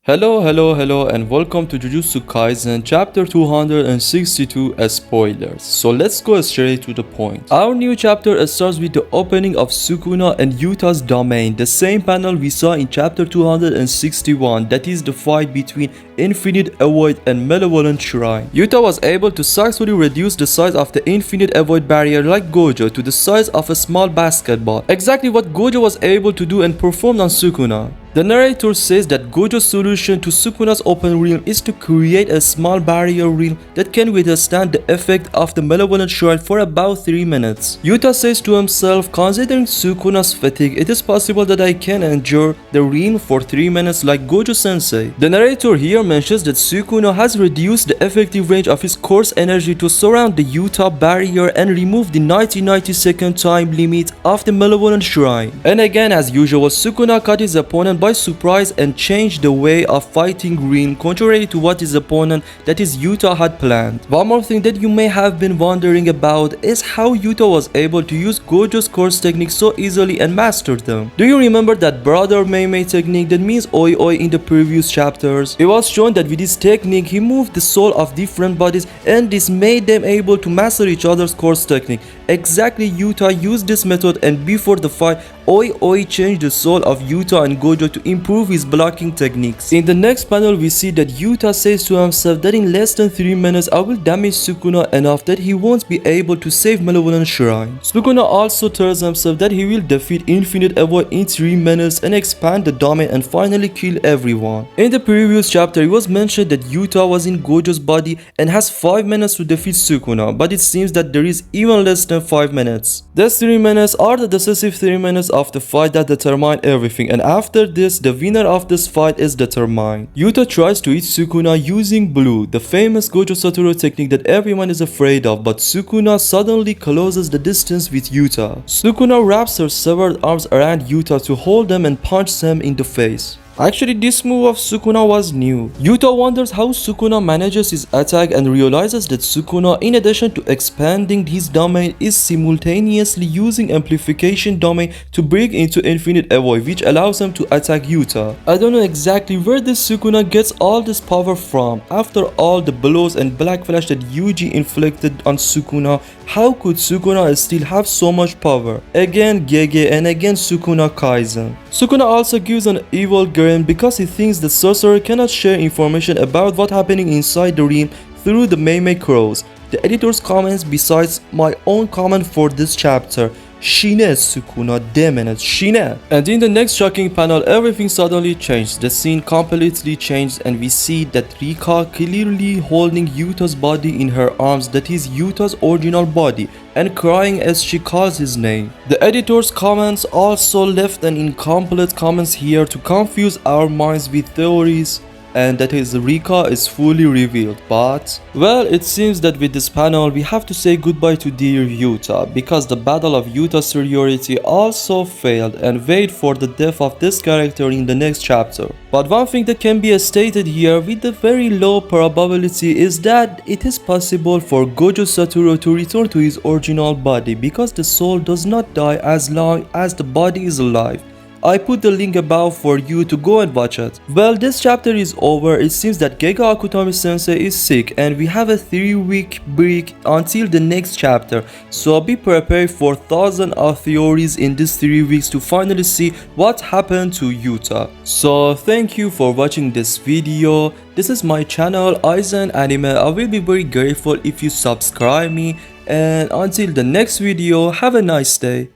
Hello, and welcome to Jujutsu Kaisen chapter 262 as spoilers. So let's go straight to the point. Our new chapter starts with the opening of Sukuna and Yuta's domain, the same panel we saw in chapter 261, that is the fight between Infinite Avoid and Malevolent Shrine. Yuta was able to successfully reduce the size of the Infinite Avoid barrier like Gojo to the size of a small basketball, exactly what Gojo was able to do and performed on Sukuna. The narrator says that Gojo's solution to Sukuna's open realm is to create a small barrier realm that can withstand the effect of the Malevolent Shrine for about 3 minutes. Yuta says to himself, considering Sukuna's fatigue, it is possible that I can endure the realm for 3 minutes like Gojo sensei. The narrator here mentions that Sukuna has reduced the effective range of his course energy to surround the Yuta barrier and remove the 90-second time limit of the Malevolent Shrine. And again, as usual, Sukuna caught his opponent by surprise and changed the way of fighting Rin contrary to what his opponent, that is Yuta, had planned. One more thing that you may have been wondering about is how Yuta was able to use Gojo's course techniques so easily and master them. Do you remember that brother Mei technique that means oi oi in the previous chapters? It was shown that with this technique he moved the soul of different bodies and this made them able to master each other's course technique. Exactly, Yuta used this method, and before the fight Oi Oi changed the soul of Yuta and Gojo to improve his blocking techniques. In the next panel we see that Yuta says to himself that in less than 3 minutes I will damage Sukuna enough that he won't be able to save Malevolent Shrine. Sukuna also tells himself that he will defeat Infinite Avoid in 3 minutes and expand the domain and finally kill everyone. In the previous chapter it was mentioned that Yuta was in Gojo's body and has 5 minutes to defeat Sukuna, but it seems that there is even less than 5 minutes. These 3 minutes are the decisive 3 minutes of the fight that determine everything, and after this the winner of this fight is determined. Yuta tries to eat Sukuna using blue, the famous Gojo Satoru technique that everyone is afraid of, but Sukuna suddenly closes the distance with Yuta. Sukuna wraps her severed arms around Yuta to hold them and punches him in the face. Actually, this move of Sukuna was new. Yuta wonders how Sukuna manages his attack and realizes that Sukuna, in addition to expanding his domain, is simultaneously using amplification domain to break into Infinite Avoid, which allows him to attack Yuta. I don't know exactly where this Sukuna gets all this power from. After all the blows and black flash that Yuji inflicted on Sukuna, how could Sukuna still have so much power? Again Gege and again Sukuna Kaisen. Sukuna also gives an evil grin because he thinks the sorcerer cannot share information about what's happening inside the realm through the Mei crows. The editor's comments besides my own comment for this chapter. Shine Sukuna, demoness, Shine. And in the next shocking panel, everything suddenly changed. The scene completely changed and we see that Rika clearly holding Yuta's body in her arms, that is Yuta's original body, and crying as she calls his name. The editor's comments also left an incomplete comments here to confuse our minds with theories, and that is Rika is fully revealed, but well, it seems that with this panel we have to say goodbye to dear Yuta, because the battle of Yuta's superiority also failed and wait for the death of this character in the next chapter. But one thing that can be stated here with a very low probability is that it is possible for Gojo Satoru to return to his original body, because the soul does not die as long as the body is alive. I put the link above for you to go and watch it. Well, this chapter is over. It seems that Gege Akutami sensei is sick and we have a 3-week break until the next chapter. So be prepared for thousands of theories in these 3 weeks to finally see what happened to Yuta. So thank you for watching this video. This is my channel Aizen Anime. I will be very grateful if you subscribe me, and until the next video, have a nice day.